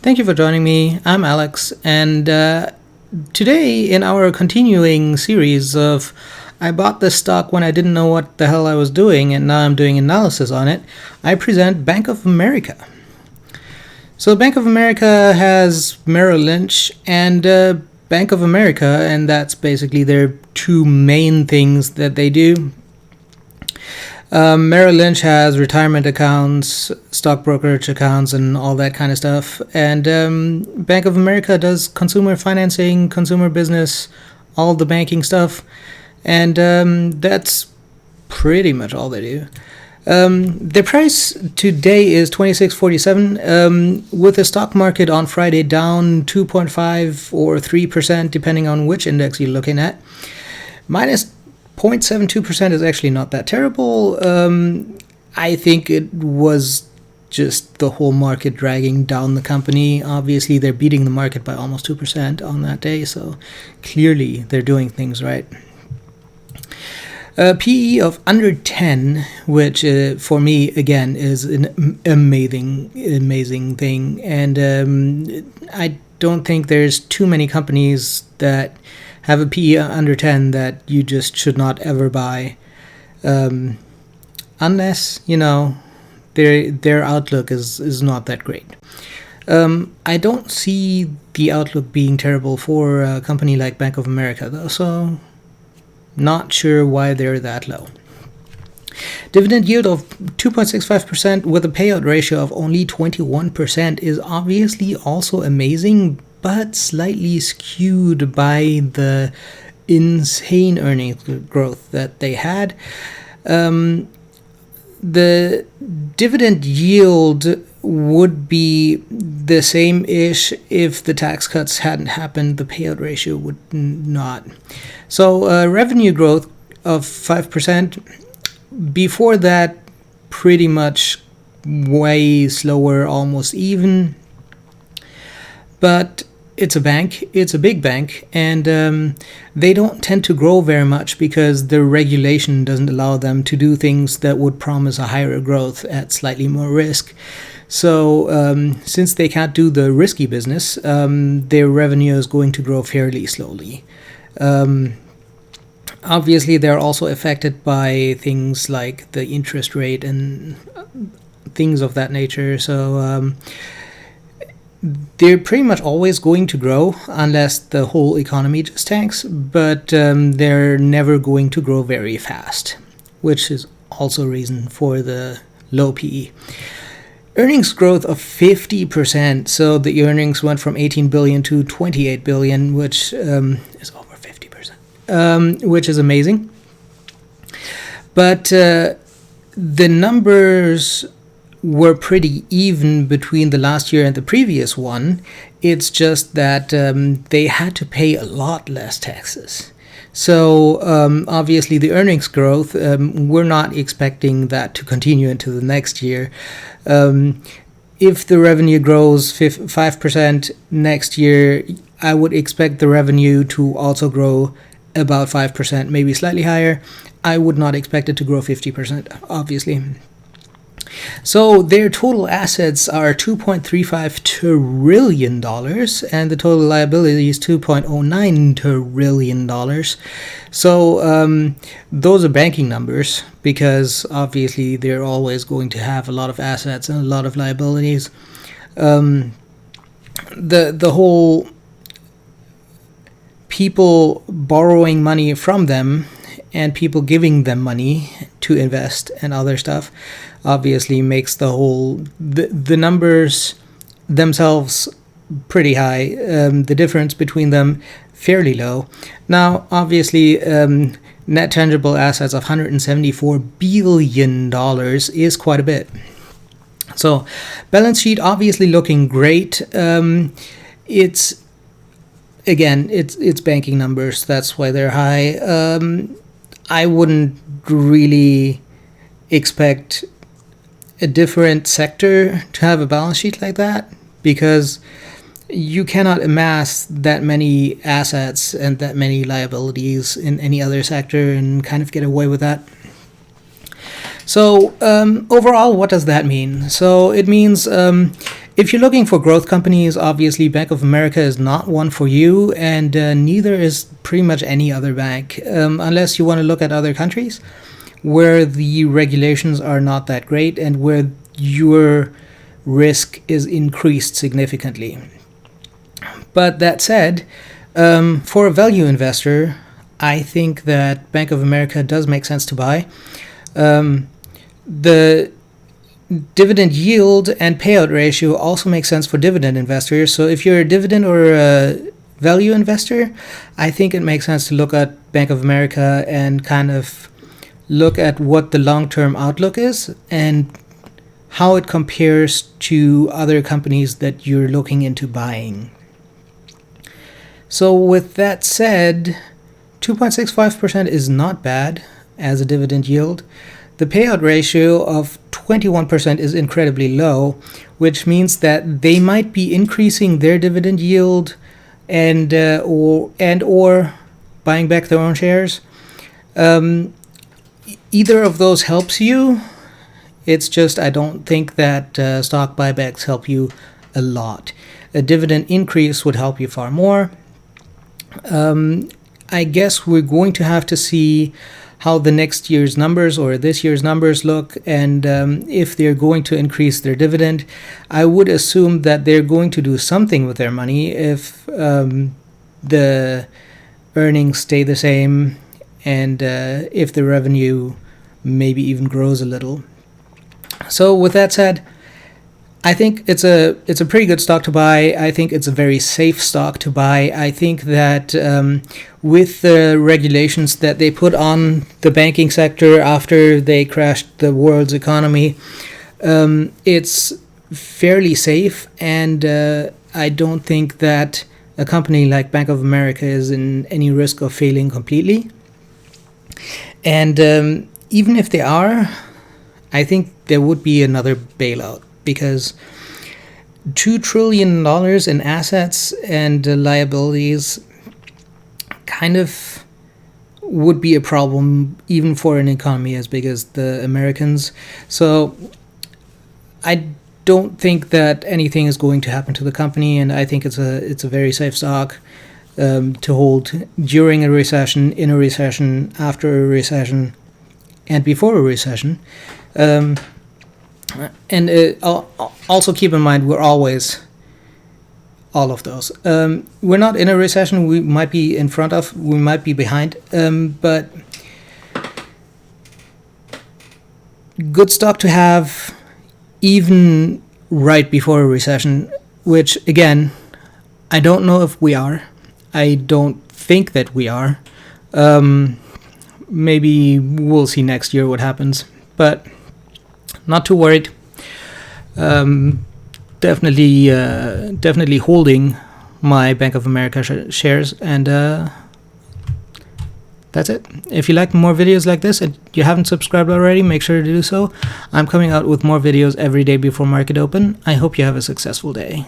Thank you for joining me. I'm Alex, and today in our continuing series of I bought this stock when I didn't know what the hell I was doing, and now I'm doing analysis on it, I present Bank of America. So Bank of America has Merrill Lynch and Bank of America, and that's basically their two main things that they do. Merrill Lynch has retirement accounts, stock brokerage accounts, and all that kind of stuff. And Bank of America does consumer financing, consumer business, all the banking stuff. And that's pretty much all they do. The price today is $26.47, with the stock market on Friday down 2.5 or 3%, depending on which index you're looking at. Minus 0.72% is actually not that terrible. I think it was just the whole market dragging down the company. Obviously, they're beating the market by almost 2% on that day, so clearly they're doing things right. PE of under 10, which for me, again, is an amazing thing. And I don't think there's too many companies that have a PE under 10 that you just should not ever buy, unless, their outlook is not that great. I don't see the outlook being terrible for a company like Bank of America, though, so not sure why they're that low. Dividend yield of 2.65% with a payout ratio of only 21% is obviously also amazing, but slightly skewed by the insane earnings growth that they had. The dividend yield would be the same-ish if the tax cuts hadn't happened. The payout ratio would not. So revenue growth of 5%. Before that, pretty much way slower, almost even. But it's a bank, it's a big bank, and they don't tend to grow very much because the regulation doesn't allow them to do things that would promise a higher growth at slightly more risk. So since they can't do the risky business, their revenue is going to grow fairly slowly. Obviously, they're also affected by things like the interest rate and things of that nature. So they're pretty much always going to grow unless the whole economy just tanks, but they're never going to grow very fast, which is also a reason for the low PE. Earnings growth of 50%, so the earnings went from 18 billion to 28 billion, which is over 50%, which is amazing. But the numbers were pretty even between the last year and the previous one. It's just that they had to pay a lot less taxes. So obviously the earnings growth, we're not expecting that to continue into the next year. If the revenue grows 5% next year, I would expect the revenue to also grow about 5%, maybe slightly higher. I would not expect it to grow 50%, obviously. So their total assets are $2.35 trillion, and the total liability is $2.09 trillion. So those are banking numbers, because obviously they're always going to have a lot of assets and a lot of liabilities. The whole people borrowing money from them and people giving them money to invest and other stuff obviously makes the numbers themselves pretty high. The difference between them fairly low. Now, obviously, net tangible assets of $174 billion is quite a bit. So, balance sheet obviously looking great. It's banking numbers. That's why they're high. I wouldn't really expect a different sector to have a balance sheet like that, because you cannot amass that many assets and that many liabilities in any other sector and kind of get away with that. So overall, what does that mean? So it means If you're looking for growth companies, obviously Bank of America is not one for you, and neither is pretty much any other bank, unless you want to look at other countries where the regulations are not that great and where your risk is increased significantly. But that said, for a value investor, I think that Bank of America does make sense to buy. The dividend yield and payout ratio also makes sense for dividend investors. So if you're a dividend or a value investor, I think it makes sense to look at Bank of America and kind of look at what the long-term outlook is and how it compares to other companies that you're looking into buying. So with that said, 2.65% is not bad as a dividend yield. The payout ratio of 21% is incredibly low, which means that they might be increasing their dividend yield and or buying back their own shares. Either of those helps you. It's just I don't think that stock buybacks help you a lot. A dividend increase would help you far more. I guess we're going to have to see how the next year's numbers or this year's numbers look, and if they're going to increase their dividend. I would assume that they're going to do something with their money if the earnings stay the same and if the revenue maybe even grows a little. So with that said, I think it's a pretty good stock to buy. I think it's a very safe stock to buy. I think that with the regulations that they put on the banking sector after they crashed the world's economy, it's fairly safe, and I don't think that a company like Bank of America is in any risk of failing completely. And even if they are, I think there would be another bailout, because $2 trillion in assets and liabilities kind of would be a problem even for an economy as big as the Americans. So I don't think that anything is going to happen to the company, and I think it's a very safe stock to hold during a recession, in a recession, after a recession, and before a recession. And also keep in mind, we're always all of those. We're not in a recession. We might be in front of, we might be behind, but good stock to have even right before a recession, which again, I don't know if we are. I don't think that we are. Maybe we'll see next year what happens, but not too worried. Definitely holding my Bank of America shares, and that's it. If you like more videos like this and you haven't subscribed already, make sure to do so. I'm coming out with more videos every day before market open. I hope you have a successful day.